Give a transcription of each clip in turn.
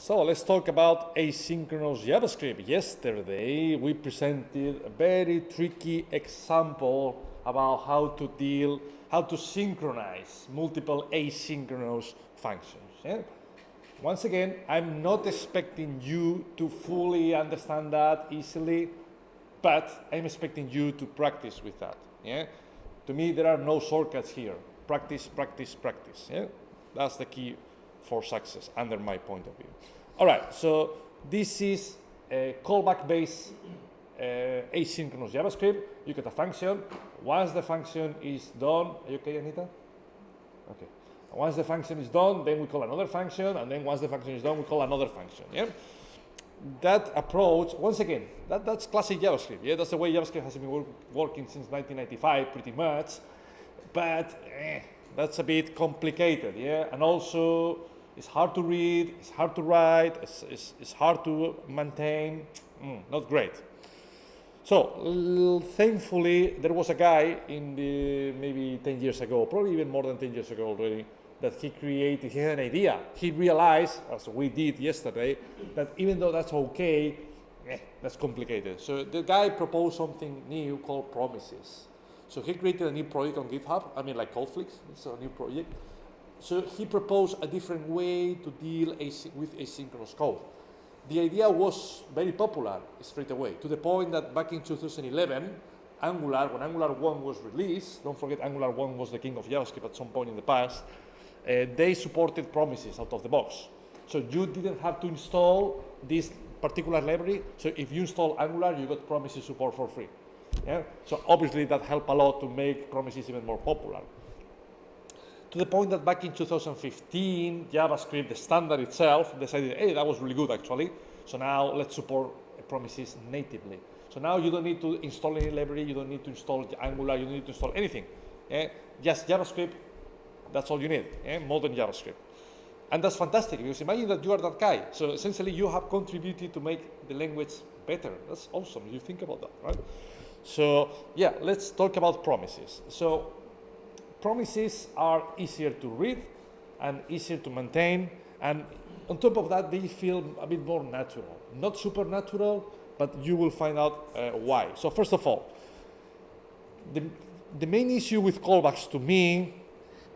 So let's talk about asynchronous JavaScript. Yesterday, we presented a very tricky example about how to synchronize multiple asynchronous functions. Yeah? Once again, I'm not expecting you to fully understand that easily, but I'm expecting you to practice with that. Yeah? To me, there are no shortcuts here. Practice, practice, practice. Yeah? That's the key for success, under my point of view. All right, so this is a callback-based asynchronous JavaScript. You get a function. Once the function is done, are you okay, Anita? Okay. Once the function is done, then we call another function, and then once the function is done, we call another function. Yeah. That approach, once again, that's classic JavaScript. Yeah, that's the way JavaScript has been working since 1995, pretty much. But that's a bit complicated. Yeah, and also it's hard to read, it's hard to write, it's hard to maintain. Not great. So thankfully, there was a guy in the maybe 10 years ago, probably even more than 10 years ago already, that he had an idea. He realized, as we did yesterday, that even though that's okay, that's complicated. So the guy proposed something new called promises. So he created a new project on GitHub, like Codeflix, it's a new project. So he proposed a different way to deal with asynchronous code. The idea was very popular straight away, to the point that back in 2011, when Angular 1 was released, don't forget Angular 1 was the king of JavaScript at some point in the past, they supported promises out of the box. So you didn't have to install this particular library. So if you install Angular, you got promises support for free. Yeah? So obviously that helped a lot to make promises even more popular. To the point that back in 2015, JavaScript, the standard itself, decided, hey, that was really good actually. So now let's support promises natively. So now you don't need to install any library, you don't need to install Angular, you don't need to install anything. Just JavaScript, that's all you need, modern JavaScript. And that's fantastic, because imagine that you are that guy. So essentially you have contributed to make the language better. That's awesome, you think about that, right? So yeah, let's talk about promises. So promises are easier to read and easier to maintain, and on top of that, they feel a bit more natural. Not supernatural, but you will find out why. So first of all, the main issue with callbacks to me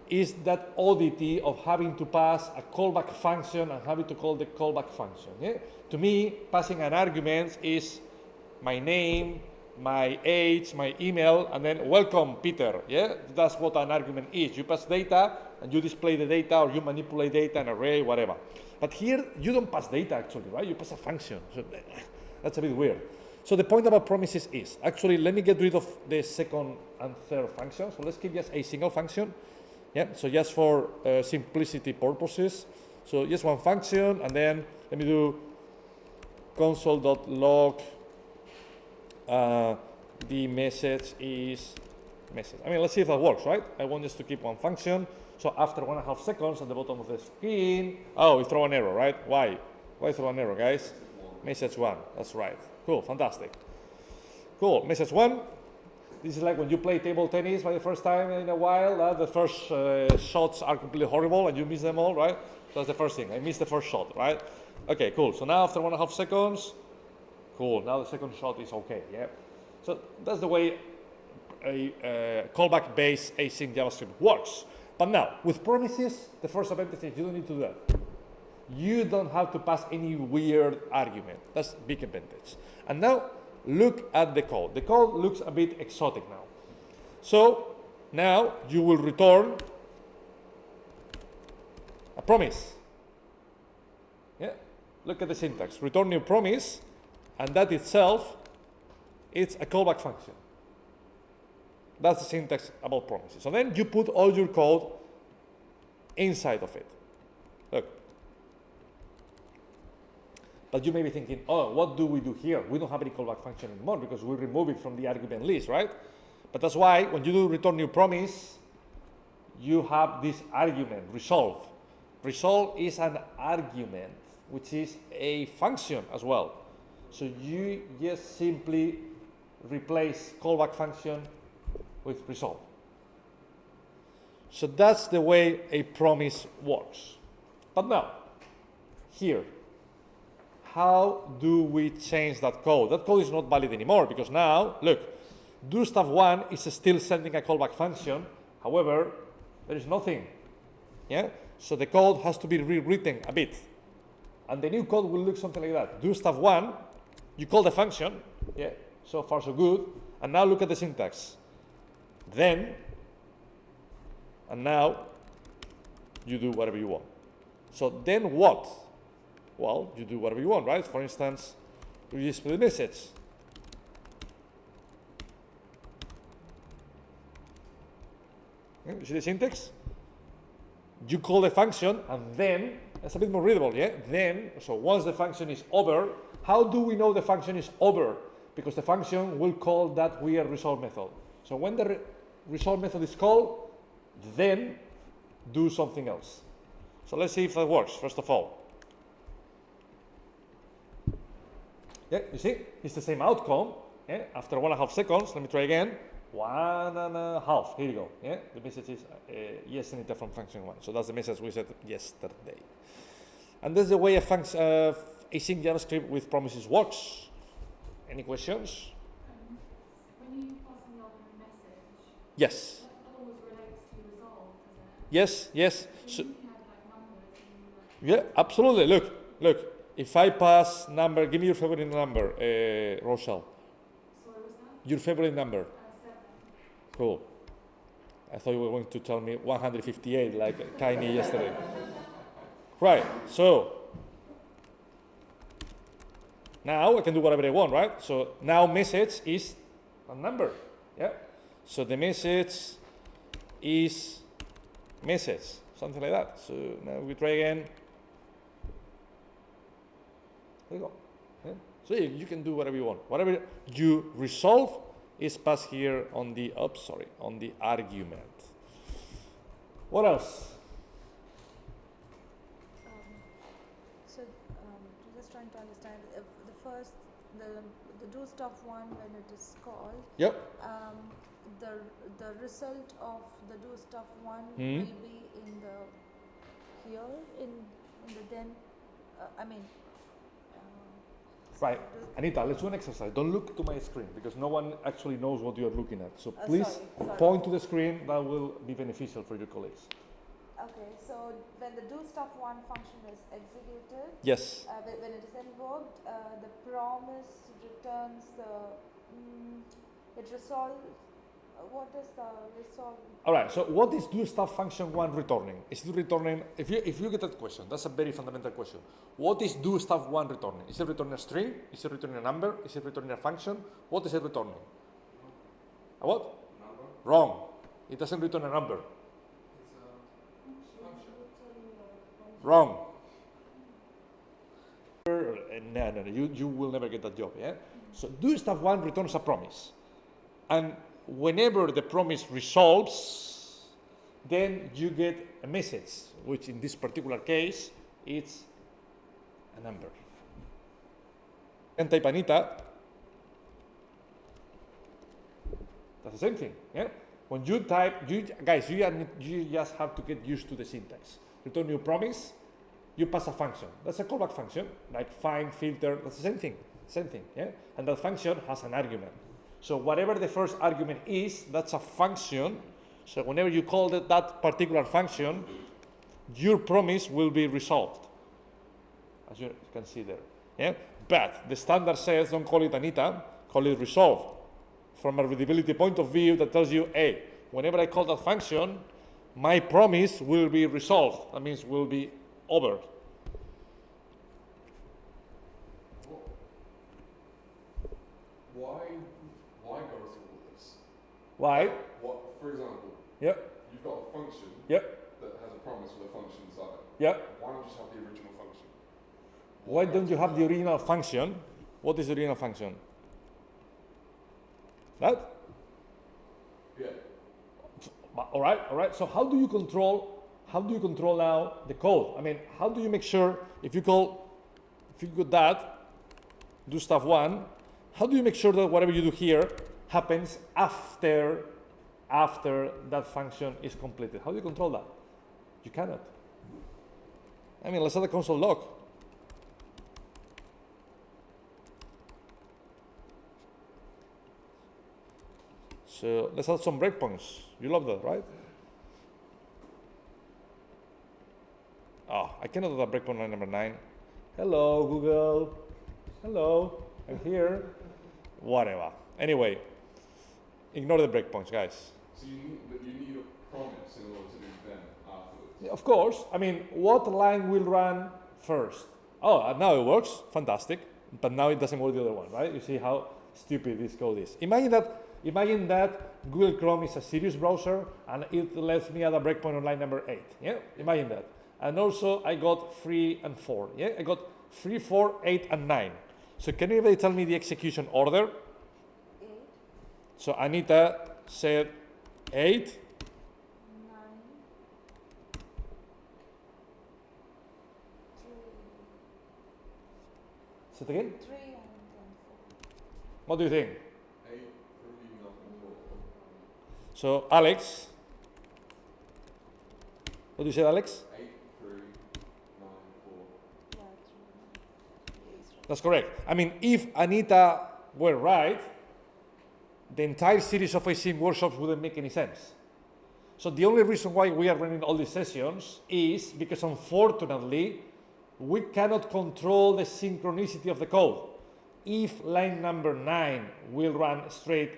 is that oddity of having to pass a callback function and having to call the callback function. Yeah? To me, passing an argument is my name, my age, my email, and then welcome, Peter. Yeah, that's what an argument is. You pass data, and you display the data, or you manipulate data, an array, whatever. But here, you don't pass data, actually, right? You pass a function. So that's a bit weird. So the point about promises is, actually, let me get rid of the second and third function. So let's keep just a single function. Yeah, so just for simplicity purposes. So just one function, and then let me do console.log. The message is message. Let's see if that works, right? I want just to keep one function. So after 1.5 seconds at the bottom of the screen, we throw an error, right? Why throw an error, guys? Message 1, that's right. Cool, fantastic. Cool, message 1. This is like when you play table tennis for the first time in a while. The first shots are completely horrible and you miss them all, right? So that's the first thing. I missed the first shot, right? Okay, cool. So now after 1.5 seconds, cool, now the second shot is okay, yeah? So that's the way a callback-based async JavaScript works. But now, with promises, the first advantage is you don't need to do that. You don't have to pass any weird argument. That's a big advantage. And now, look at the code. The code looks a bit exotic now. So now you will return a promise. Yeah, look at the syntax. Return new promise. And that itself, it's a callback function. That's the syntax about promises. So then you put all your code inside of it. Look. But you may be thinking, what do we do here? We don't have any callback function anymore because we remove it from the argument list, right? But that's why when you do return new promise, you have this argument, resolve. Resolve is an argument, which is a function as well. So you just simply replace callback function with resolve. So that's the way a promise works. But now, here, how do we change that code? That code is not valid anymore because now, look, do stuff one is still sending a callback function. However, there is nothing. Yeah? So the code has to be rewritten a bit. And the new code will look something like that. Do stuff one, you call the function. Yeah? So far so good. And now look at the syntax. Then, and now, you do whatever you want. So then what? Well, you do whatever you want, right? For instance, you display the message. You see the syntax? You call the function, and then, it's a bit more readable, yeah? Then, so once the function is over, how do we know the function is over? Because the function will call that weird resolve method. So when the resolve method is called, then do something else. So let's see if that works, first of all. Yeah, you see, it's the same outcome. Yeah? After 1.5 seconds, let me try again. 1.5, here you go. Yeah? The message is yes, Anita from function 1. So that's the message we said yesterday. And that's the way async JavaScript with promises works. Any questions? When you pass an open message, yes. that always relates to resolve, doesn't it? Yes, yes. So So, you have like numbers and like, yeah, absolutely. Look. If I pass number, give me your favorite number, Rochelle. sorry, was that? Your favorite number. 7. Cool. I thought you were going to tell me 158 like Kaini yesterday. Right, so now I can do whatever I want, right? So now message is a number, yeah? So the message is message, something like that. So now we try again. There you go. Yeah? So you can do whatever you want. Whatever you resolve is passed here on the, on the argument. What else? Just trying to understand if the first, the do stuff one when it is called. Yep. The result of the do stuff one Hmm. will be in the here in the then. Right. Anita, let's do an exercise. Don't look to my screen because no one actually knows what you are looking at. So please sorry. point to the screen. That will be beneficial for your colleagues. Okay, so when the do stuff one function is executed, Yes. when it is invoked, the promise returns the it resolves. What is the resolve? All right. So what is do stuff function one returning? Is it returning? If you get that question, that's a very fundamental question. What is do stuff one returning? Is it returning a string? Is it returning a number? Is it returning a function? What is it returning? A what? Number. Wrong. It doesn't return a number. It's a function. Wrong. No. You will never get that job. Yeah. So do stuff one returns a promise, and whenever the promise resolves, then you get a message, which in this particular case, it's a number. And type Anita, that's the same thing, yeah? When you type, you just have to get used to the syntax. Return your promise, you pass a function. That's a callback function, like find, filter, that's the same thing, yeah? And that function has an argument. So whatever the first argument is, that's a function. So whenever you call that particular function, your promise will be resolved, as you can see there. Yeah? But the standard says, don't call it Anita, call it resolve. From a readability point of view, that tells you, hey, whenever I call that function, my promise will be resolved. That means will be over. Why go through all this? Why? What, for example, Yep. you've got a function Yep. that has a promise with a function inside. Yep. Why not just have the original function? Why don't you have the original function? What is the original function? That? Yeah. All right. So how do you control now the code? I mean, how do you make sure if you got that, do stuff one, how do you make sure that whatever you do here happens after that function is completed? How do you control that? You cannot. I mean, let's have the console log. So let's add some breakpoints. You love that, right? Oh, I cannot add a breakpoint line number 9. Hello, Google. Hello, I'm here. Whatever. Anyway, ignore the breakpoints, guys. So but you need a promise in order to do then afterwards. Of course. I mean, what line will run first? Oh, now it works. Fantastic. But now it doesn't work the other one, right? You see how stupid this code is. Imagine that Google Chrome is a serious browser and it lets me add a breakpoint on line number 8. Yeah, imagine that. And also I got 3 and 4. Yeah, I got 3, 4, 8, and 9. So can anybody tell me the execution order? 8, So Anita said 8. 9, 3, Say it again. 3 and then 4. What do you think? 8, 3, nothing, 4. So Alex, what do you say, Alex? 8, 3, 9, 4. Yeah, 3, 9. Yes, right. That's correct. I mean, if Anita were right, the entire series of async workshops wouldn't make any sense. So the only reason why we are running all these sessions is because unfortunately, we cannot control the synchronicity of the code. If line number 9 will run straight,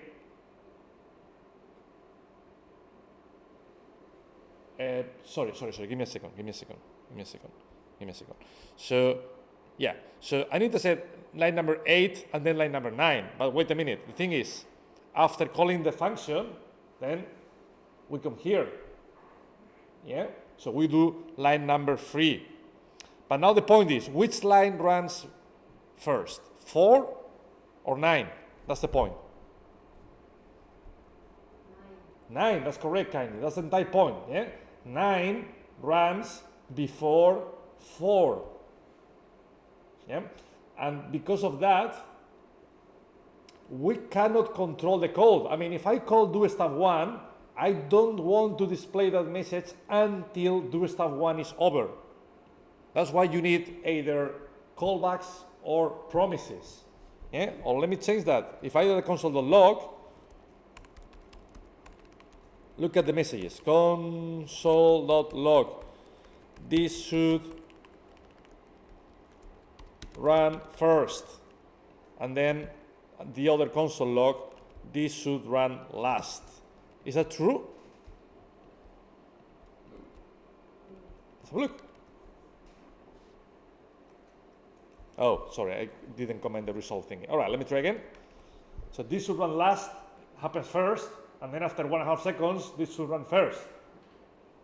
sorry, give me a second. So, yeah, so Anita said line number 8 and then line number 9, but wait a minute, the thing is, after calling the function, then we come here, yeah? So we do line number 3. But now the point is, which line runs first, 4 or 9? That's the point. 9, that's correct, kindly. That's the entire point, yeah? 9 runs before 4, yeah? And because of that, we cannot control the code. I mean, if I call do stuff 1, I don't want to display that message until do stuff 1 is over. That's why you need either callbacks or promises. Yeah? Or let me change that. If I do the console.log, look at the messages. Console.log. This should run first. And then the other console log, this should run last. Is that true? Let's have a look. Oh, sorry, I didn't comment the result thing. All right, let me try again. So this should run last, happens first, and then after 1.5 seconds, this should run first.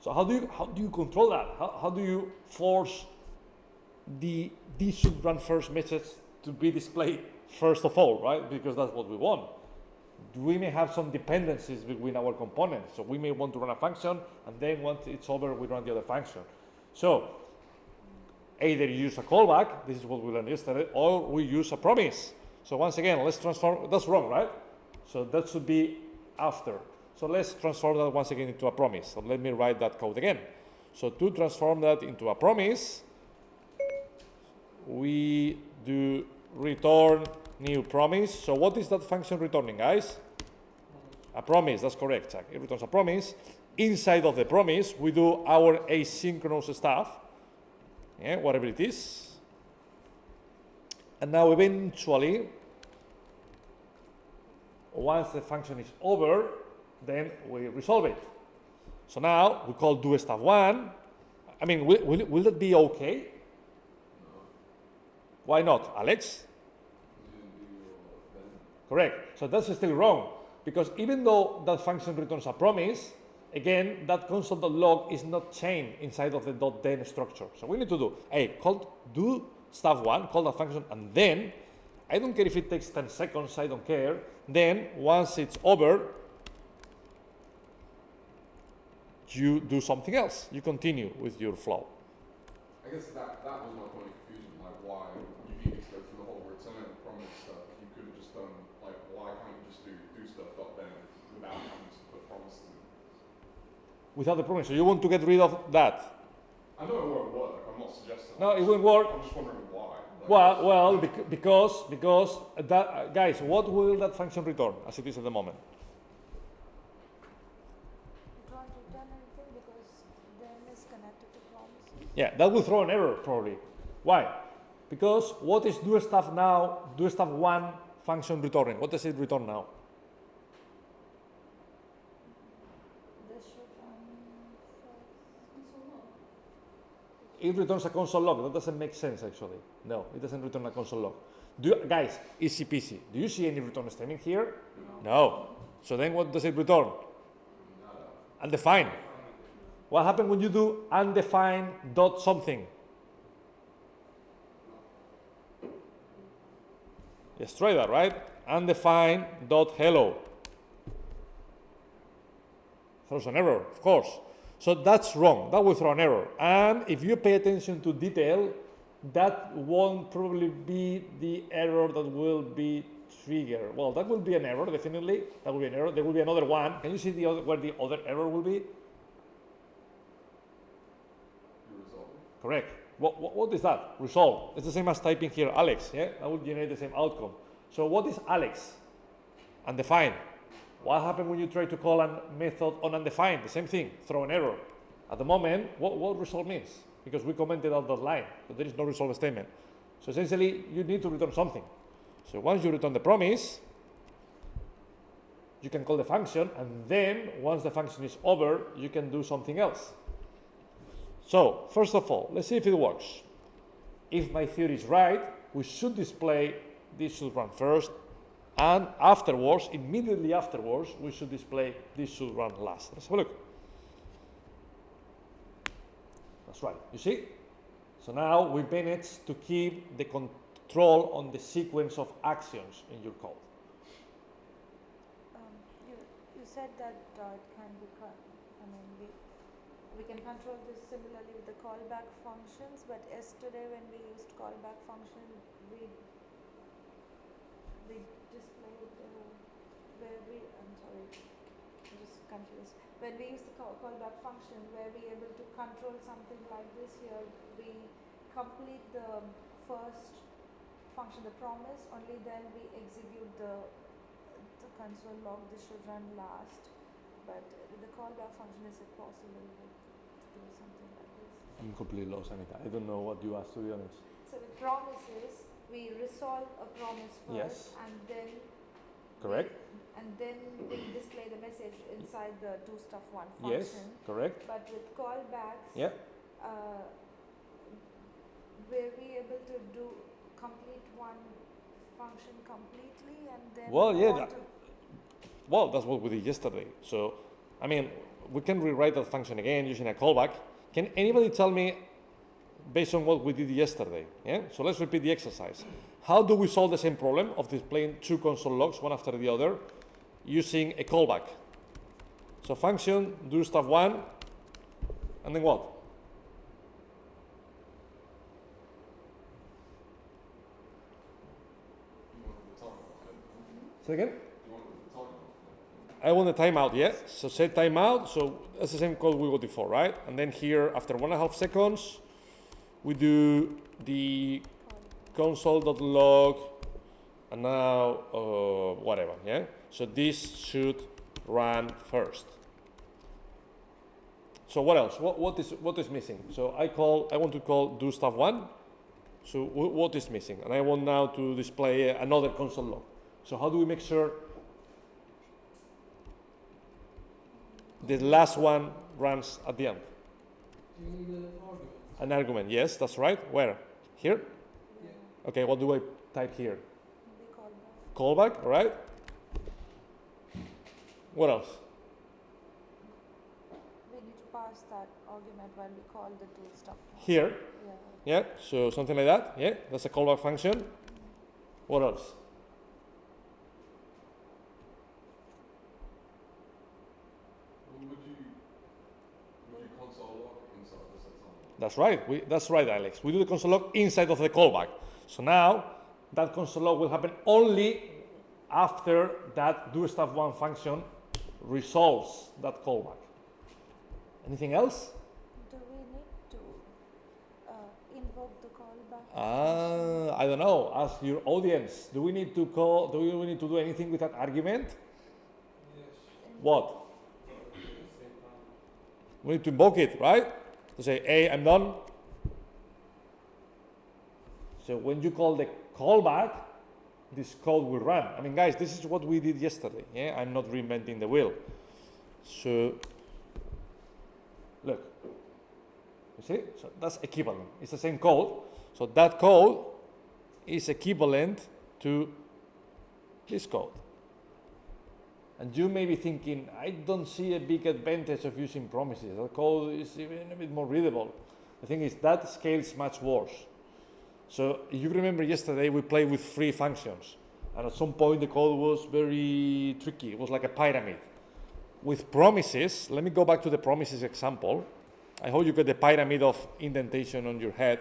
So how do you control that? How do you force the this should run first message to be displayed first of all, right? Because that's what we want. We may have some dependencies between our components. So we may want to run a function, and then once it's over, we run the other function. So either you use a callback, this is what we learned yesterday, or we use a promise. So once again, let's transform, that's wrong, right? So that should be after. So let's transform that once again into a promise. So let me write that code again. So to transform that into a promise, we do return new promise. So what is that function returning, guys? A promise, that's correct, Chuck. It returns a promise. Inside of the promise, we do our asynchronous stuff, yeah, whatever it is. And now eventually, once the function is over, then we resolve it. So now we call do stuff 1. I mean, will that be okay? Why not, Alex? Correct. So that's still wrong, because even though that function returns a promise, again, that console.log is not chained inside of the .then structure. So we need to do, hey, do stuff 1, call that function, and then, I don't care if it takes 10 seconds, I don't care. Then, once it's over, you do something else. You continue with your flow. I guess that was my point of confusion, like why you need to go through the whole return promise stuff. You could have just done, like, why can't you just do stuff.then without having to put promises in? Without the promise. So you want to get rid of that? I know it won't work, I'm not suggesting No, that. it won't work. I'm just wondering why. Because that, guys, what will that function return as it is at the moment? Yeah, that will throw an error probably. Why? Because what is do stuff now, do stuff one function returning? What does it return now? This should run first. Console log. It returns a console log. That doesn't make sense actually. No, it doesn't return a console log. Guys, easy peasy. Do you see any return statement here? No. So then what does it return? Undefined. What happens when you do undefined dot something? Let's try that, right? Undefined dot hello. Throws an error, of course. So that's wrong. That will throw an error. And if you pay attention to detail, that won't probably be the error that will be triggered. Well, that will be an error, definitely. That will be an error. There will be another one. Can you see the other, where the other error will be? Correct. What is that? Resolve. It's the same as typing here Alex. Yeah, that will generate the same outcome. So what is Alex? Undefined. What happens when you try to call a method on undefined? The same thing. Throw an error. At the moment, what resolve means? Because we commented on that line, but there is no resolve statement. So essentially, you need to return something. So once you return the promise, you can call the function, and then once the function is over, you can do something else. So first of all, let's see if it works. If my theory is right, we should display this should run first, and afterwards, immediately afterwards, we should display this should run last. Let's have a look. That's right, you see? So now we managed to keep the control on the sequence of actions in your code. You said that it can be, we can control this similarly with the callback functions, but yesterday when we used callback function, we displayed where we, I'm sorry, I'm just confused. When we use the callback function, were we able to control something like this here? We complete the first function, the promise, only then we execute the console log. This should run last. But with the callback function, is it possible to do something like this? I'm completely lost, Anita. I don't know what you asked, to be honest. So with promises, we resolve a promise first, Yes. and then Correct? we display the message inside the do stuff one Yes, function. correct. But with callbacks, Yeah. were we able to complete one function completely and then Well, yeah, go on that- to Well, that's what we did yesterday. So, I mean, we can rewrite that function again using a callback. Can anybody tell me, based on what we did yesterday? Yeah. So let's repeat the exercise. How do we solve the same problem of displaying two console logs, one after the other, using a callback? So function, do stuff one, and then what? Say again? I want the timeout, yeah? So set timeout, so that's the same code we got before, right? And then here, after 1.5 seconds, we do the console.log, and now, whatever, yeah? So this should run first. So what else? What is missing? So I want to call do stuff one. So what is missing? And I want now to display another console log. So how do we make sure the last one runs at the end? Do you need an argument? An argument, yes, that's right. Where? Here? Yeah. Okay, what do I type here? the callback? Callback, all right? What else? We need to pass that argument when we call the do stuff. Here, Yeah. yeah, so something like that, yeah, that's a callback function. What else? Would you console log inside the set time? That's right, that's right, Alex. We do the console log inside of the callback. So now, that console log will happen only after that do stuff one function resolves that callback. Anything else? Do we need to invoke the callback? I don't know. Ask your audience. Do we need to call? Do we need to do anything with that argument? Yes. What? Same time. We need to invoke it, right? To say, hey, I'm done. So when you call the callback, this code will run. I mean, guys, this is what we did yesterday. Yeah, I'm not reinventing the wheel. So look, you see? So that's equivalent. It's the same code. So that code is equivalent to this code. And you may be thinking, I don't see a big advantage of using promises. The code is even a bit more readable. The thing is, that scales much worse. So if you remember yesterday, we played with free functions. And at some point, the code was very tricky. It was like a pyramid. With promises, let me go back to the promises example. I hope you get the pyramid of indentation on your head.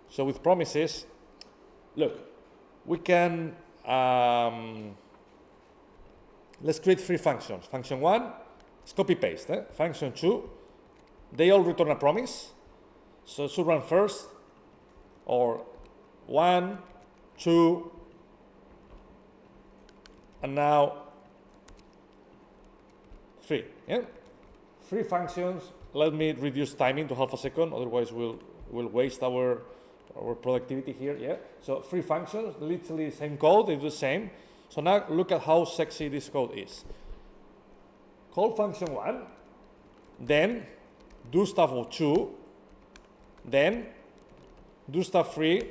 So with promises, look, we can, let's create three functions. Function 1 is copy-paste. Function 2, they all return a promise. So it should run first, or 1, 2, and now 3. Yeah? 3 functions. Let me reduce timing to half a second, otherwise we'll waste our productivity here. Yeah. So 3 functions, literally same code, they do the same. So now look at how sexy this code is. Call function 1, then do stuff of 2, then do stuff 3,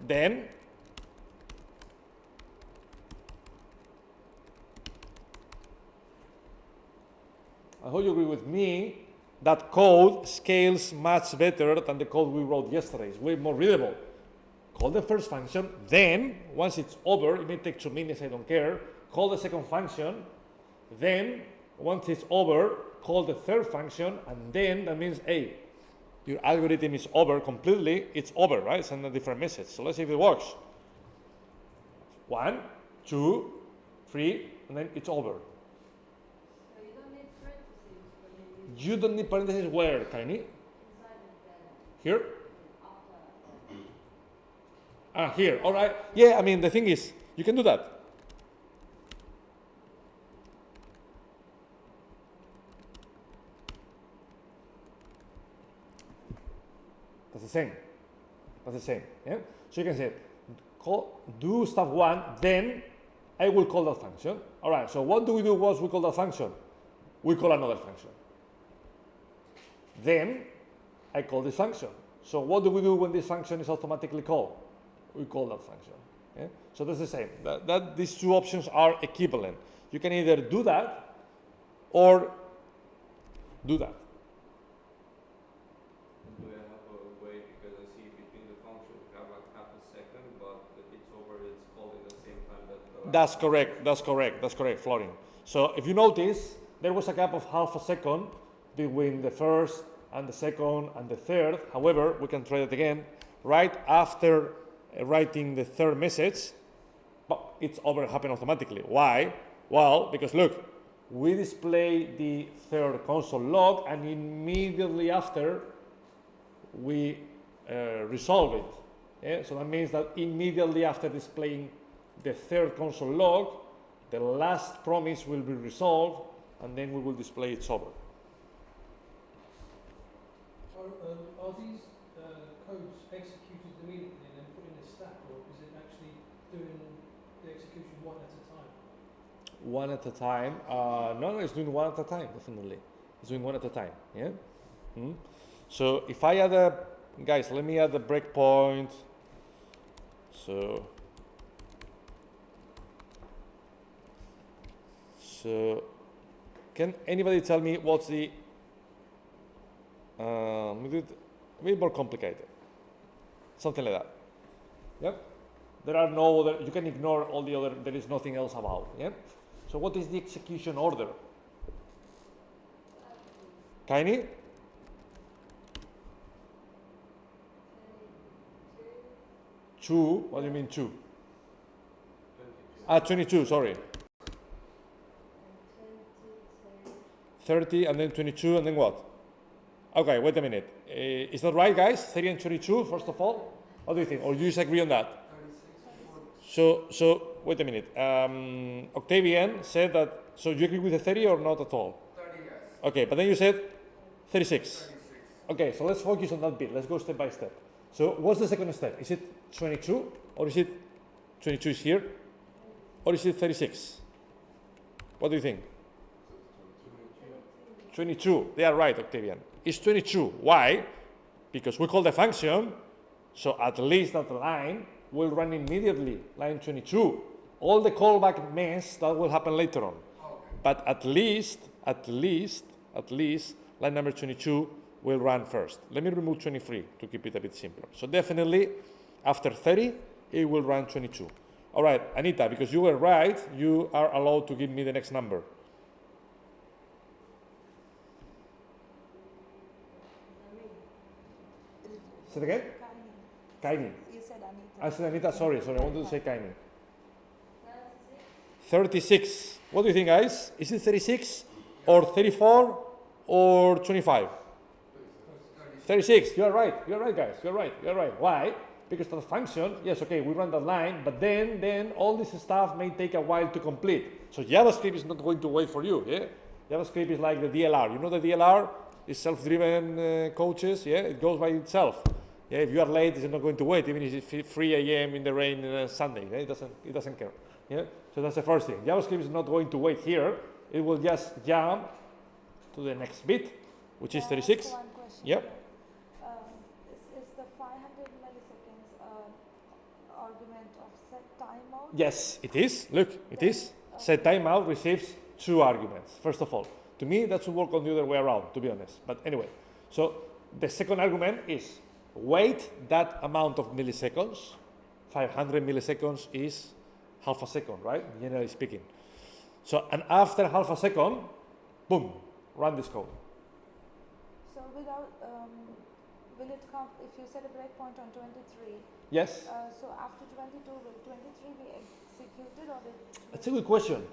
then I hope you agree with me that code scales much better than the code we wrote yesterday. It's way more readable. Call the first function, then once it's over, it may take 2 minutes, I don't care, call the second function, then once it's over, call the third function, and then that means, hey, your algorithm is over completely, it's over, right? Send a different message. So let's see if it works. 1, 2, 3, and then it's over. So you don't need parentheses when you You don't need parentheses where, Tiny? inside of the Here? after. Here, all right. Yeah, I mean, the thing is, you can do that. That's the same. That's the same. Yeah? So you can say, do stuff 1, then I will call that function. All right, so what do we do once we call that function? We call another function. Then I call this function. So what do we do when this function is automatically called? We call that function. Yeah? So that's the same. These 2 options are equivalent. You can either do that or do that. Do I have a way, because I see between the functions we have like half a second, but if it's over, it's called in the same time that the That's correct. That's correct. That's correct, Florin. So if you notice, there was a gap of half a second between the first and the second and the third. However, we can try it again. Right after writing the third message, but it's over, happened automatically. Why? Well, because look, we display the third console log, and immediately after we resolve it. Yeah? So that means that immediately after displaying the third console log, the last promise will be resolved, and then we will display it's over. Are these codes executed immediately and then put in a stack, or is it actually doing the execution one at a time? One at a time. No, it's doing one at a time, definitely. It's doing one at a time. Yeah. So if I add a, guys, let me add a breakpoint. So can anybody tell me what's the? Make it a bit more complicated. Something like that. Yep. There are no other. You can ignore all the other. There is nothing else about. Yeah. So what is the execution order? Tiny? 2. What do you mean 2? 22, sorry. 30 and then 22 and then what? Okay, wait a minute. Is that right, guys? 30 and 22, first of all? What do you think? Or do you disagree on that? So wait a minute. Octavian said that, so you agree with the 30 or not at all? 30, yes. Okay, but then you said 36. 36. Okay, so let's focus on that bit. Let's go step by step. So what's the second step? Is it 22, or is it 22 is here, or is it 36? What do you think? 22. They are right, Octavian. It's 22. Why? Because we call the function, so at least that line will run immediately, line 22. All the callback mess that will happen later on. But at least, line number 22 will run first. Let me remove 23 to keep it a bit simpler. So definitely, after 30, it will run 22. All right, Anita, because you were right, you are allowed to give me the next number. Say it again? Kaini. You said Anita. I said Anita, sorry, I wanted to say Kaini. 36. What do you think, guys? Is it 36 or 34 or 25? 36. You're right, guys. You're right. Why? Because the function, yes, okay, we run that line, but then all this stuff may take a while to complete. So JavaScript is not going to wait for you, yeah? JavaScript is like the DLR. You know the DLR is self-driven coaches, yeah? It goes by itself. Yeah, if you are late, it's not going to wait, even if it's 3 a.m. in the rain on Sunday. Yeah? It doesn't care. Yeah? So that's the first thing. JavaScript is not going to wait here. It will just jump to the next bit, which is 36. One question. Yep. Is the 500 milliseconds argument of set timeout? Yes, it is. Look, it is. Set timeout receives 2 arguments. First of all, to me, that should work on the other way around, to be honest. But anyway, so the second argument is wait that amount of milliseconds. 500 milliseconds is half a second, right? Generally speaking. So, and after half a second, boom, run this code. So without, will it come, if you set a breakpoint on 23, Yes? so after 22, will 23 be executed or it? That's a good question.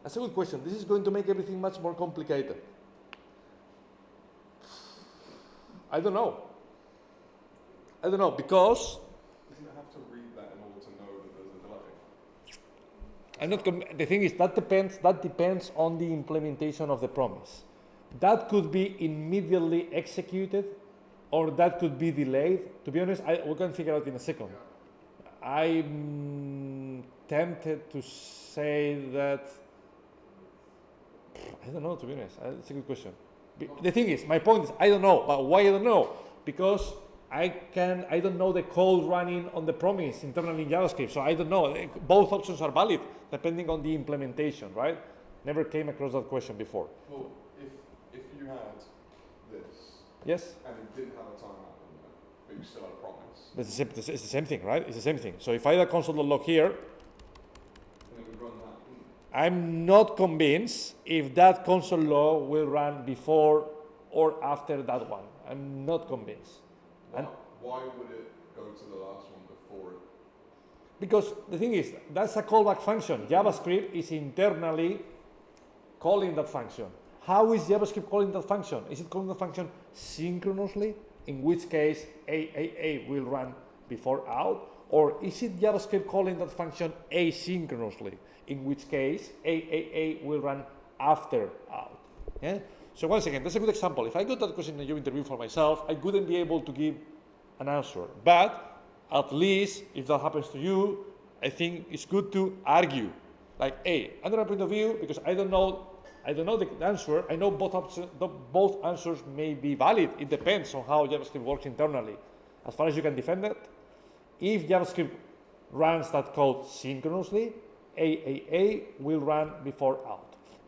That's a good question. This is going to make everything much more complicated. I don't know, because Doesn't it have to read that in order to know that there's a delay? I'm not. The thing is that depends on the implementation of the promise. That could be immediately executed, or that could be delayed. To be honest, we can figure out in a second. I'm tempted to say that. I don't know. To be honest, it's a good question. The thing is, my point is, I don't know. But why I don't know? Because I don't know the code running on the promise internally in JavaScript, so I don't know. Both options are valid depending on the implementation, right? Never came across that question before. Well, if you had this Yes? and it didn't have a timeout in there, but you still had a promise, But it's the same thing, right? It's the same thing. So if I had a console.log here, and it would run that. I'm not convinced if that console log will run before or after that one. I'm not convinced. And Why would it go to the last one before it? because the thing is, that's a callback function. JavaScript is internally calling that function. How is JavaScript calling that function? Is it calling the function synchronously, in which case AAA will run before out? Or is it JavaScript calling that function asynchronously, in which case AAA will run after out? Yeah? So once again, that's a good example. If I got that question in a job interview for myself, I wouldn't be able to give an answer. But at least if that happens to you, I think it's good to argue. Like, hey, under a point of view, because I don't know the answer. I know both answers may be valid. It depends on how JavaScript works internally. As far as you can defend it, if JavaScript runs that code synchronously, AAA will run before out.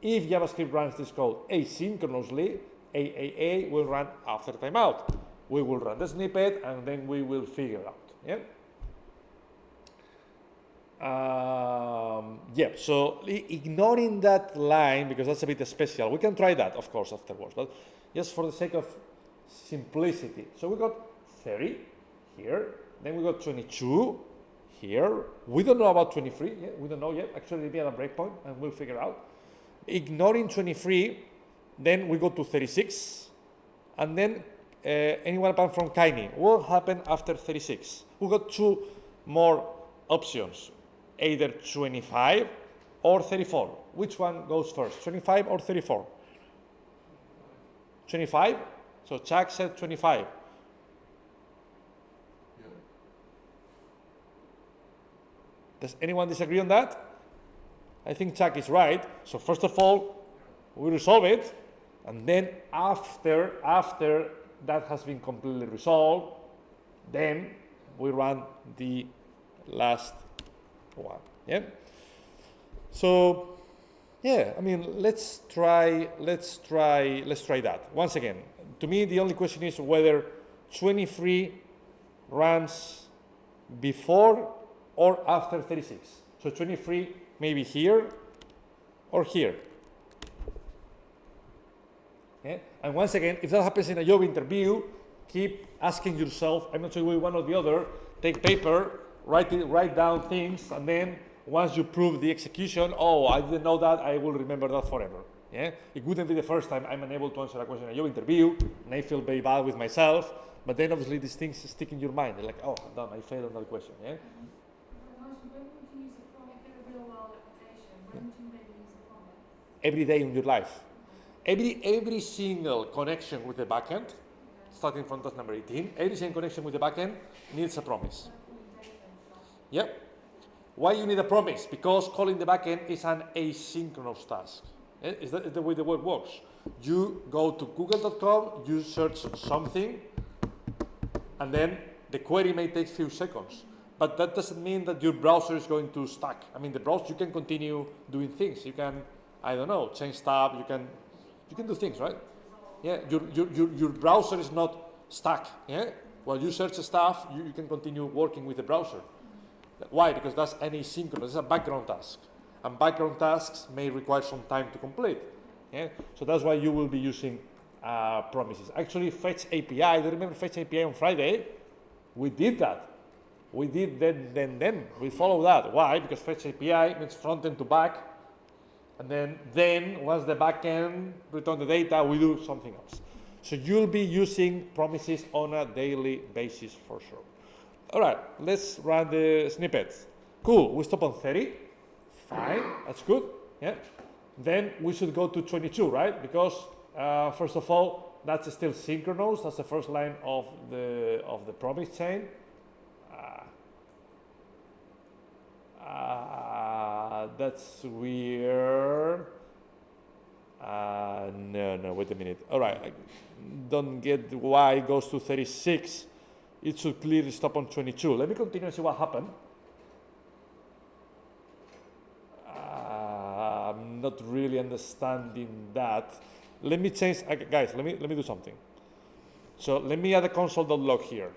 If JavaScript runs this code asynchronously, AAA will run after timeout. We will run the snippet and then we will figure out. Yeah. So ignoring that line, because that's a bit special, we can try that, of course, afterwards, but just for the sake of simplicity. So we got 30 here, then we got 22 here. We don't know about 23 yet, we don't know yet. Actually, we have a breakpoint and we'll figure out. Ignoring 23, then we go to 36, and then anyone apart from Kaini, what happened after 36? We got 2 more options. Either 25 or 34. Which one goes first, 25 or 34? 25? So Chuck said 25. Does anyone disagree on that? I think Chuck is right. So first of all, we resolve it, and then after that has been completely resolved, then we run the last one. Yeah. So yeah, I mean, let's try that once again. To me, the only question is whether 23 runs before or after 36. So 23 maybe here or here. Okay? And once again, if that happens in a job interview, keep asking yourself, I'm not sure one or the other, take paper, write down things, and then once you prove the execution, oh, I didn't know that, I will remember that forever. Yeah? It wouldn't be the first time I'm unable to answer a question in a job interview, and I feel very bad with myself, but then obviously these things stick in your mind. They're like, oh, damn, I failed on that question. Yeah? When would you use a promise in a real world application? When would you maybe use a promise? Every day in your life. Every single connection with the backend, starting from task number 18, every single connection with the backend needs a promise. Yep. Why you need a promise? Because calling the backend is an asynchronous task. Is that the way the word works? You go to google.com, you search something, and then the query may take a few seconds. But that doesn't mean that your browser is going to stack. I mean, the browser, you can continue doing things. You can, I don't know, change tab, you can do things, right? Yeah, your browser is not stuck. Yeah? While you search stuff, you can continue working with the browser. Why? Because that's an asynchronous, it's a background task. And background tasks may require some time to complete. Yeah? So that's why you will be using promises. Actually, Fetch API, do you remember Fetch API on Friday? We did that. We did then. We follow that. Why? Because Fetch API means front end to back. And then once the backend return the data, we do something else. So you'll be using promises on a daily basis for sure. All right, let's run the snippets. Cool, we stop on 30. Fine, that's good. Yeah. Then we should go to 22, right? Because first of all, that's still synchronous. That's the first line of the promise chain. That's weird. No, wait a minute. All right, I don't get why it goes to 36. It should clearly stop on 22. Let me continue and see what happened. I'm not really understanding that. Let me change, guys, let me do something. So let me add a console.log here.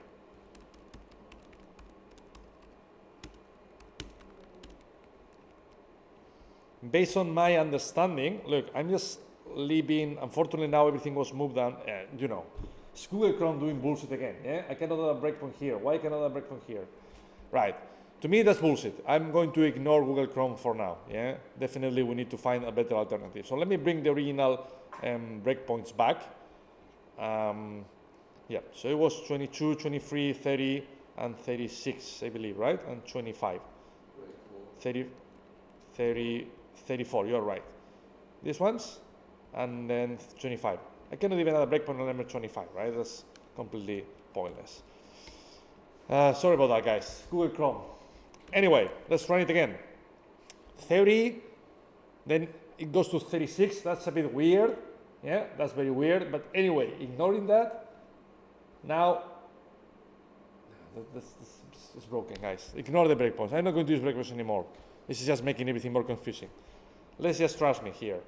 Based on my understanding, look, I'm just leaving, unfortunately now everything was moved down, you know. It's Google Chrome doing bullshit again, yeah? I cannot add a breakpoint here. Why cannot add a breakpoint here? Right. To me, that's bullshit. I'm going to ignore Google Chrome for now, yeah? Definitely we need to find a better alternative. So let me bring the original breakpoints back. Yeah, so it was 22, 23, 30, and 36, I believe, right? And 25. 30, 34, you're right. These ones, and then 25. I cannot even add a breakpoint on number 25, right? That's completely pointless. Sorry about that, guys. Google Chrome. Anyway, let's run it again. 30, then it goes to 36. That's a bit weird. Yeah, that's very weird. But anyway, ignoring that, now, this is broken, guys. Ignore the breakpoints. I'm not going to use breakpoints anymore. This is just making everything more confusing. Let's just trust me here.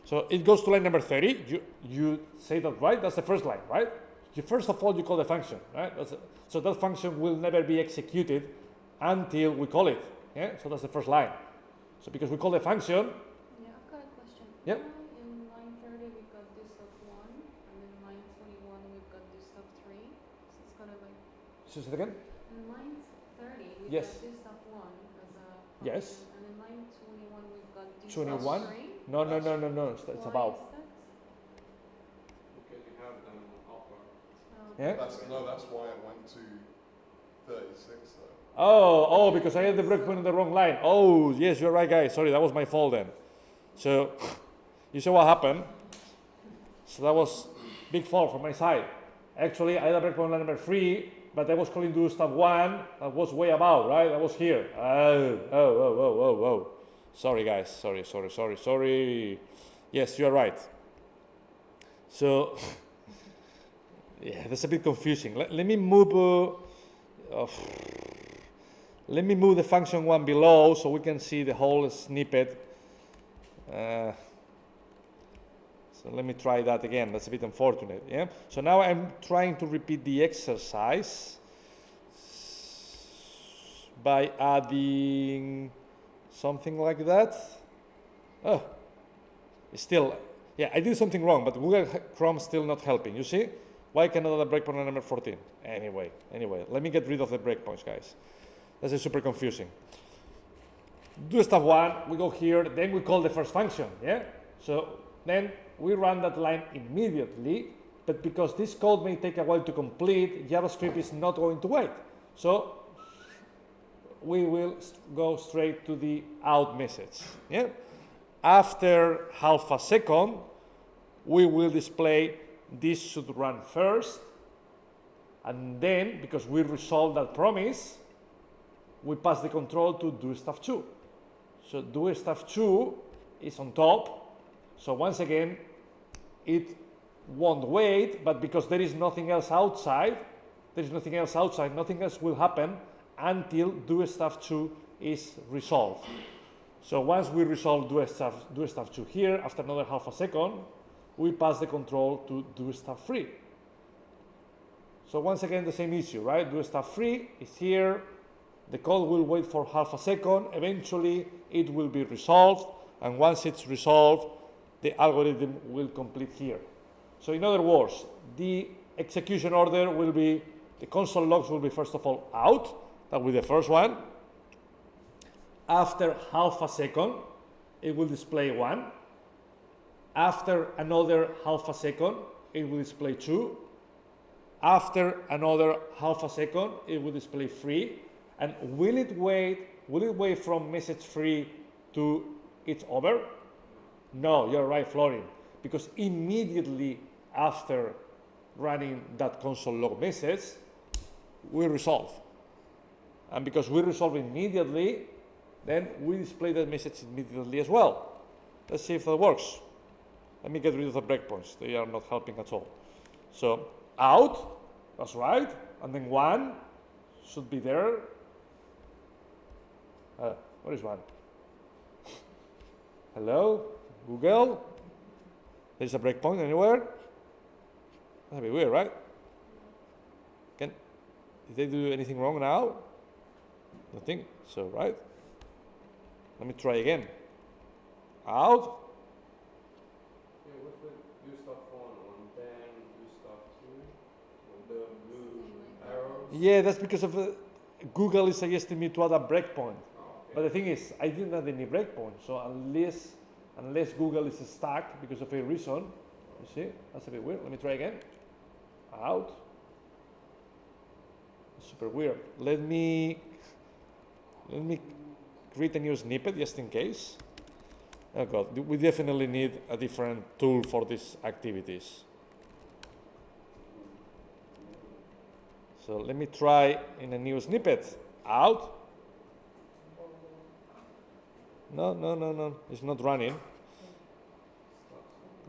So it goes to line number 30. You say that right? That's the first line, right? First of all, you call the function, right? So that function will never be executed until we call it. Yeah. So that's the first line. So because we call the function. Yeah, I've got a question. Yeah. In line 30, we've got this of 1, and in line 21, we've got this of 3. So it's kind of like. Say it again. In line 30, we've Yes. got this of 1 as a function. Yes. And in line 21, we've got this 21? of 3. No. It's Why about. is that? Because you have them upper. Yeah. That's why it went to 36 though. Oh, because I had the breakpoint on the wrong line. Oh, yes, you're right, guys. Sorry, that was my fault then. So, you see what happened? So that was big fault from my side. Actually, I had a breakpoint on line number 3, but I was calling do stuff 1, I was way above, right? I was here. Oh. Sorry, guys. Sorry. Yes, you are right. So, yeah, that's a bit confusing. Let me move. Let me move the function 1 below so we can see the whole snippet. So let me try that again. That's a bit unfortunate. Yeah. So now I'm trying to repeat the exercise by adding something like that. Oh, still, yeah, I did something wrong, but Google Chrome still not helping. You see? Why cannot add a breakpoint on number 14? Anyway, let me get rid of the breakpoints, guys. That's super confusing. Do stuff 1, we go here, then we call the first function, yeah? So then we run that line immediately, but because this code may take a while to complete, JavaScript is not going to wait. So we will go straight to the out message, yeah? After half a second, we will display this should run first, and then, because we resolved that promise, we pass the control to do stuff 2. So do stuff 2 is on top. So once again, it won't wait, but because there is nothing else outside, nothing else will happen until do stuff 2 is resolved. So once we resolve do stuff 2 here, after another half a second, we pass the control to do stuff 3. So once again, the same issue, right? Do stuff 3 is here. The code will wait for half a second. Eventually, it will be resolved. And once it's resolved, the algorithm will complete here. So in other words, the execution order will be, the console logs will be first of all out. That will be the first one. After half a second, it will display 1. After another half a second, it will display 2. After another half a second, it will display 3. And will it wait from message 3 to it's over? No, you're right, Florin. Because immediately after running that console log message, we resolve. And because we resolve immediately, then we display that message immediately as well. Let's see if that works. Let me get rid of the breakpoints. They are not helping at all. So out, that's right. And then 1 should be there. Where is 1? Hello, Google? There's a breakpoint anywhere? That'd be weird, right? Did they do anything wrong now? Nothing. So, right? Let me try again. Out. Yeah, what's the do stuff 1 then do stuff 2 with the blue arrows? Yeah, that's because of Google is suggesting me to add a breakpoint. But the thing is, I didn't add any breakpoint, so unless Google is stuck because of a reason, you see, that's a bit weird. Let me try again. Out. Super weird. Let me create a new snippet just in case. Oh God, we definitely need a different tool for these activities. So let me try in a new snippet. Out. No, it's not running.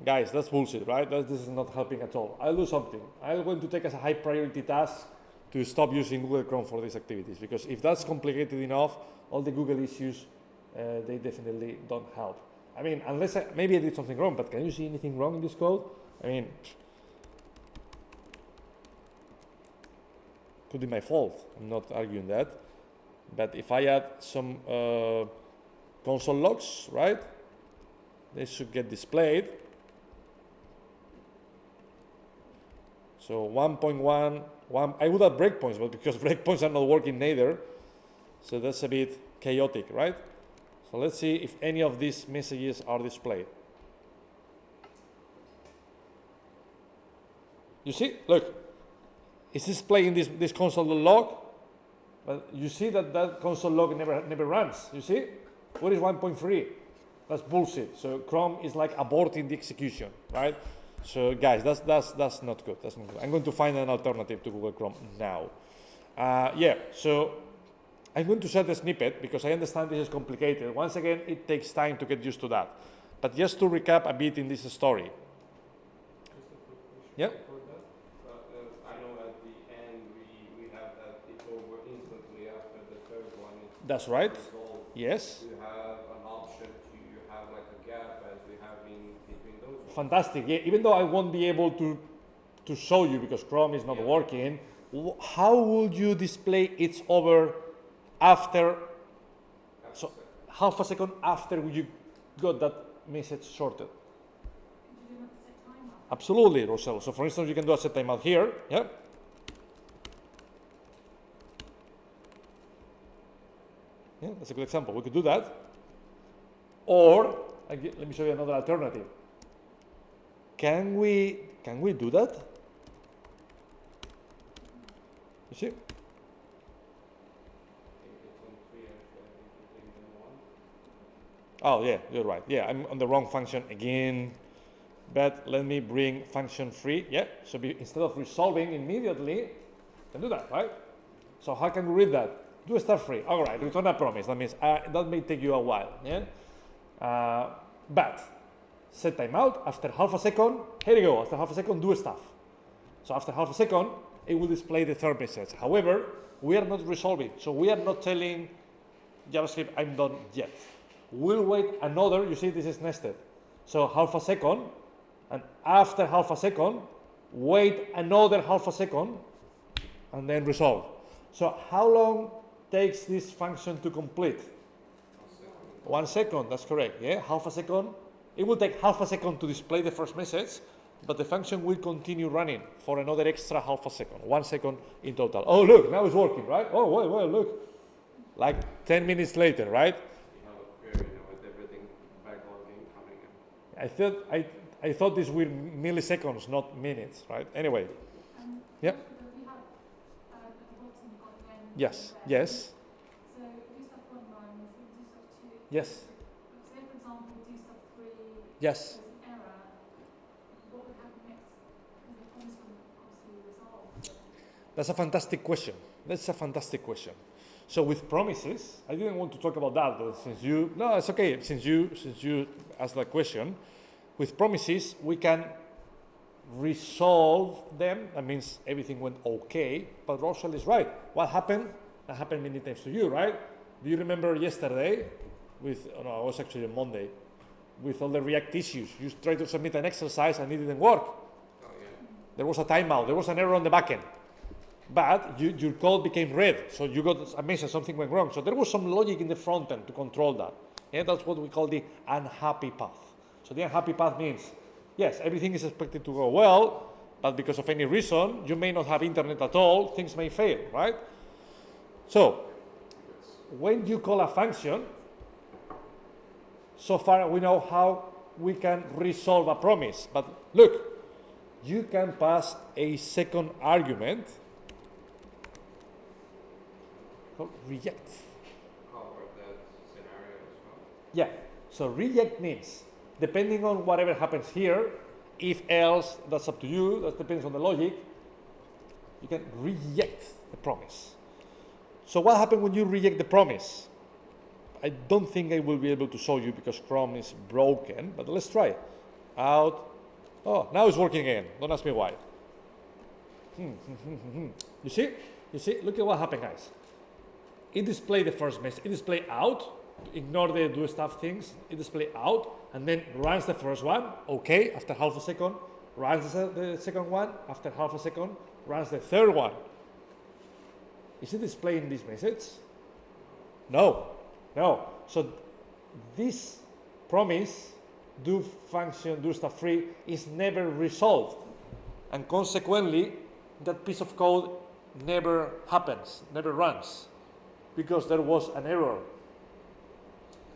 Guys, that's bullshit, right? This is not helping at all. I'll do something. I'm going to take as a high priority task to stop using Google Chrome for these activities, because if that's complicated enough, all the Google issues, they definitely don't help. I mean, unless maybe I did something wrong, but can you see anything wrong in this code? I mean, could be my fault. I'm not arguing that. But if I add some console logs, right? They should get displayed. So 1.1, I would add breakpoints, but because breakpoints are not working neither, so that's a bit chaotic, right? So let's see if any of these messages are displayed. You see, look, it's displaying this console log, but you see that console log never runs, you see? What is 1.3? That's bullshit. So Chrome is like aborting the execution, right? So guys, that's not good. That's not good. I'm going to find an alternative to Google Chrome now. Yeah, so I'm going to set the snippet because I understand this is complicated. Once again, it takes time to get used to that. But just to recap a bit in this story. Just a quick question Yeah. for that. I know at the end we have that it's over instantly after the third one. That's right. Resolved. Yes. You have an option to have like a gap as we have in between those ones. Fantastic. Yeah, even though I won't be able to show you because Chrome is not Yeah. working, how would you display it's over after, so half a second after you got that message sorted? Could you do like a set timer? Absolutely, Rosel. So for instance, you can do a set timeout here. Yeah. Yeah, that's a good example. We could do that. Or let me show you another alternative. Can we do that? You see? I think it's on 3 actually. I think you take them one. Oh yeah, you're right. Yeah, I'm on the wrong function again. But let me bring function 3. Yeah. So instead of resolving immediately, you can do that, right? So how can we read that? Do start free. All right, return a promise. That means that may take you a while. Yeah. But set timeout after half a second. Here you go. After half a second, do stuff. So after half a second, it will display the third message. However, we are not resolving. So we are not telling JavaScript I'm done yet. We'll wait another. You see, this is nested. So half a second, and after half a second, wait another half a second, and then resolve. So how long takes this function to complete? 1 second, that's correct. Yeah, half a second. It will take half a second to display the first message, but the function will continue running for another extra half a second, 1 second in total. Oh, look, now it's working, right? Oh, well, look. Like 10 minutes later, right? You have a query now with everything backlogging coming in. I thought these were milliseconds, not minutes, right? Anyway, Yep. We have at the bottom got the end. yes, and the yes, So do stuff 1 runs, do stuff 2. yes, Say for example, do stuff 3. yes. There's an error. What would happen next? Because the promise wouldn't obviously resolve. That's a fantastic question. That's a fantastic question. So with promises, I didn't want to talk about that, but since you asked that question, with promises we can resolve them. That means everything went okay. But Rochelle is right. What happened? That happened many times to you, right? Do you remember yesterday? It was actually on Monday. With all the React issues, you tried to submit an exercise and it didn't work. Oh yeah. There was a timeout. There was an error on the backend. But your code became red, so you got a message something went wrong. So there was some logic in the front end to control that. And that's what we call the unhappy path. So the unhappy path means, yes, everything is expected to go well, but because of any reason, you may not have internet at all, things may fail, right? So when you call a function, so far we know how we can resolve a promise. But look, you can pass a second argument called reject. Cover that scenario as well. Yeah, so reject means, depending on whatever happens here, if else, that's up to you, that depends on the logic, you can reject the promise. So what happens when you reject the promise? I don't think I will be able to show you because Chrome is broken, but let's try. Out. Oh, now it's working again. Don't ask me why. You see? You see? Look at what happened, guys. It displayed the first message. It displayed out. Ignore the do stuff things. It displayed out and then runs the first one. Okay, after half a second, runs the second one. After half a second, runs the third one. Is it displaying this message? No. No. So this promise, do function, do stuff free, is never resolved. And consequently, that piece of code never happens, never runs, because there was an error.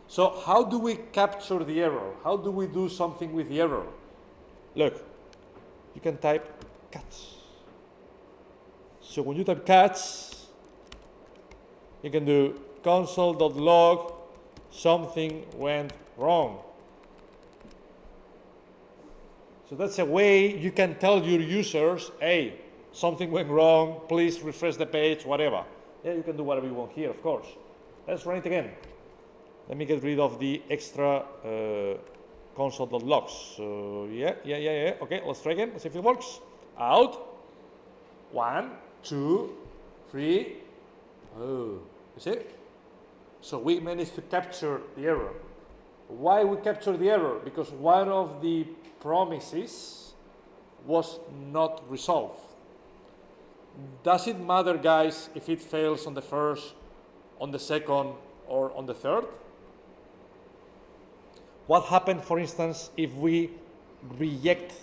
So how do we capture the error? How do we do something with the error? Look, you can type catch. So when you type catch, you can do console.log something went wrong. So that's a way you can tell your users, hey, something went wrong, please refresh the page, whatever. Yeah, you can do whatever you want here, of course. Let's run it again. Let me get rid of the extra console.logs. So yeah. Okay, let's try again. Let's see if it works. Out. 1, 2, 3. Oh, you see? So we managed to capture the error. Why we capture the error? Because one of the promises was not resolved. Does it matter, guys, if it fails on the first, on the second, or on the third? What happened, for instance, if we reject,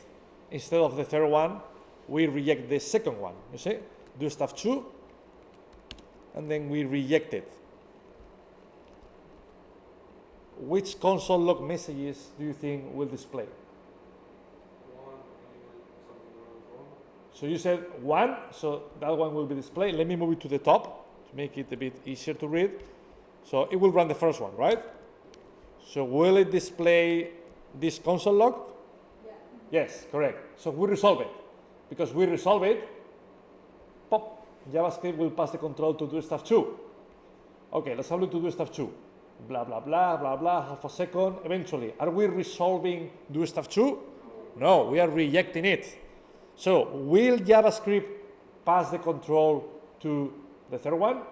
instead of the third one, we reject the second one? You see? Do stuff 2, and then we reject it. Which console log messages do you think will display? 1, and something went wrong. So you said 1, so that one will be displayed. Let me move it to the top to make it a bit easier to read. So it will run the first one, right? So will it display this console log? Yeah. Yes, correct. So we resolve it. Because we resolve it, pop, JavaScript will pass the control to do stuff 2. Okay, let's have a look to do stuff 2. Blah, blah, blah, blah, blah, half a second, eventually. Are we resolving do stuff 2? No, we are rejecting it. So will JavaScript pass the control to the third one?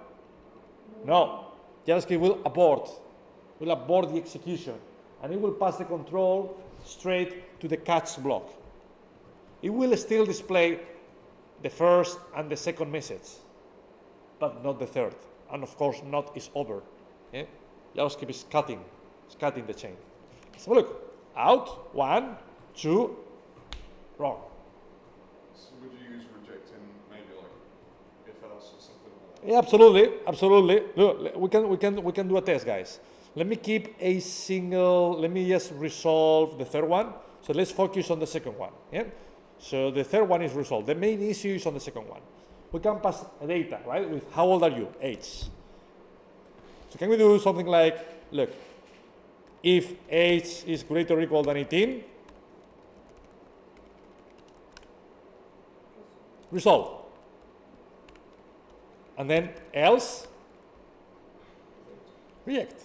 No. JavaScript will abort the execution, and it will pass the control straight to the catch block. It will still display the first and the second message, but not the third. And of course, not is over. Yeah? JavaScript is cutting the chain. Let's have a look. Out, 1, 2, wrong. So would you use rejecting maybe like if else or something like that? Yeah, absolutely. Look, we can do a test, guys. Let me keep a single. Let me just resolve the third one. So let's focus on the second one. Yeah. So the third one is resolved. The main issue is on the second one. We can pass data, right? With how old are you? Age. So can we do something like, look, if age is greater or equal than 18, resolve. And then else, reject.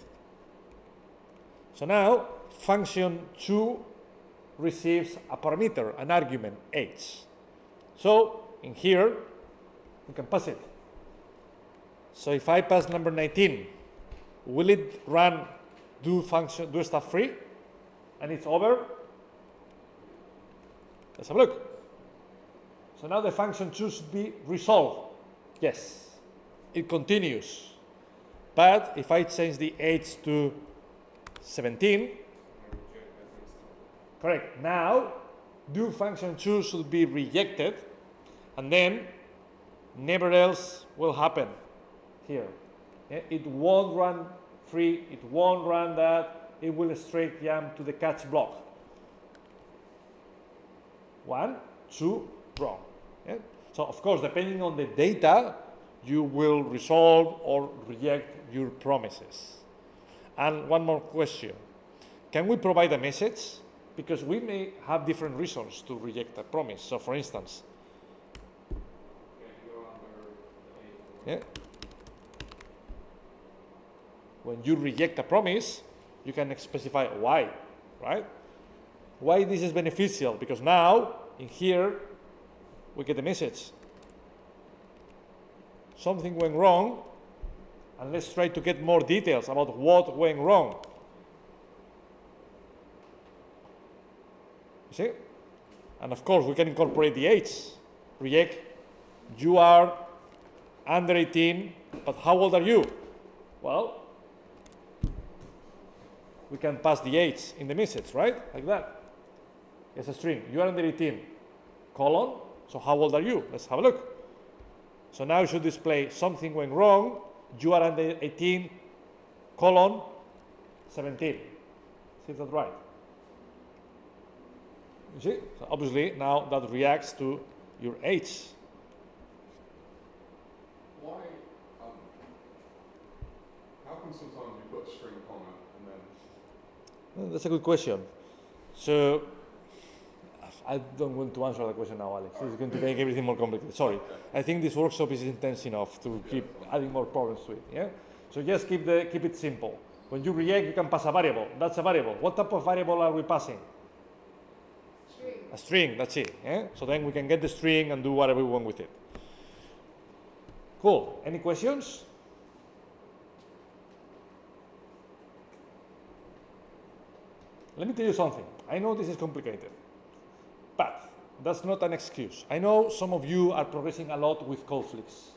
So now function 2 receives a parameter, an argument, age. So in here, we can pass it. So if I pass number 19, will it run do stuff free? And it's over? Let's have a look. So now the function 2 should be resolved. Yes, it continues. But if I change the age to 17, correct. Now, do function 2 should be rejected, and then never else will happen here. Yeah? It won't run free, it won't run that, it will straight jump to the catch block. 1, 2, wrong. Yeah? So of course, depending on the data, you will resolve or reject your promises. And one more question. Can we provide a message? Because we may have different reasons to reject a promise. So for instance, yeah, when you reject a promise, you can specify why, right? Why this is beneficial? Because now, in here, we get a message. Something went wrong, and let's try to get more details about what went wrong. You see? And of course, we can incorporate the age. Reject, you are under 18, but how old are you? Well, we can pass the age in the message, right? Like that. It's a string. You are under 18, colon. So how old are you? Let's have a look. So now it should display something went wrong. You are under 18, colon, 17. See that right? You see? So obviously now that reacts to your age. Why? How come sometimes you put a string comment and then? Well, that's a good question. So I don't want to answer the question now, Alex. It's going to make everything more complicated. Sorry. I think this workshop is intense enough to keep adding more problems to it. Yeah. So just keep it simple. When you react, you can pass a variable. That's a variable. What type of variable are we passing? String. A string. That's it. Yeah. So then we can get the string and do whatever we want with it. Cool. Any questions? Let me tell you something. I know this is complicated, but that's not an excuse. I know some of you are progressing a lot with conflicts.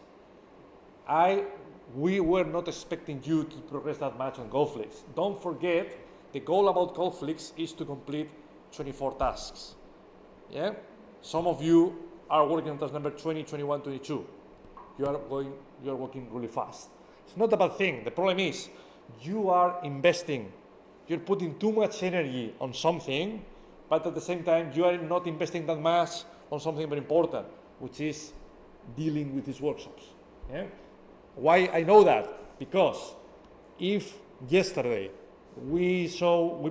We were not expecting you to progress that much on conflicts. Don't forget, the goal about conflicts is to complete 24 tasks. Yeah? Some of you are working on task number 20, 21, 22. You are working really fast. It's not a bad thing. The problem is you are investing. You're putting too much energy on something, but at the same time, you are not investing that much on something very important, which is dealing with these workshops. Yeah? Why I know that? Because if yesterday we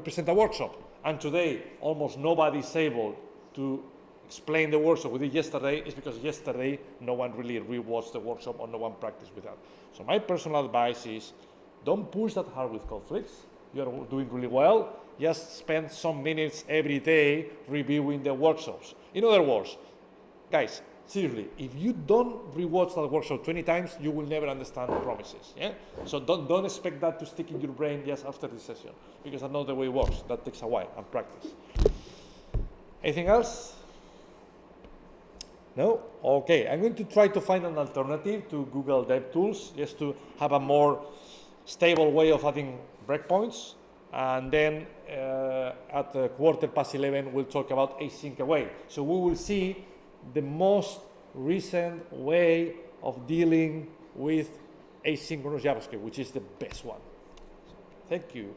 present a workshop, and today almost nobody is able to explain the workshop we did yesterday, it's because yesterday no one really rewatched the workshop or no one practiced with that. So my personal advice is, don't push that hard with conflicts. You're doing really well. Just spend some minutes every day reviewing the workshops. In other words, guys, seriously, if you don't rewatch that workshop 20 times, you will never understand the promises. Yeah? So don't expect that to stick in your brain just after this session, because that's not the way it works. That takes a while and practice. Anything else? No? Okay, I'm going to try to find an alternative to Google DevTools, just to have a more stable way of adding breakpoints. And then at 11:15, we'll talk about async await. So we will see the most recent way of dealing with asynchronous JavaScript, which is the best one. Thank you.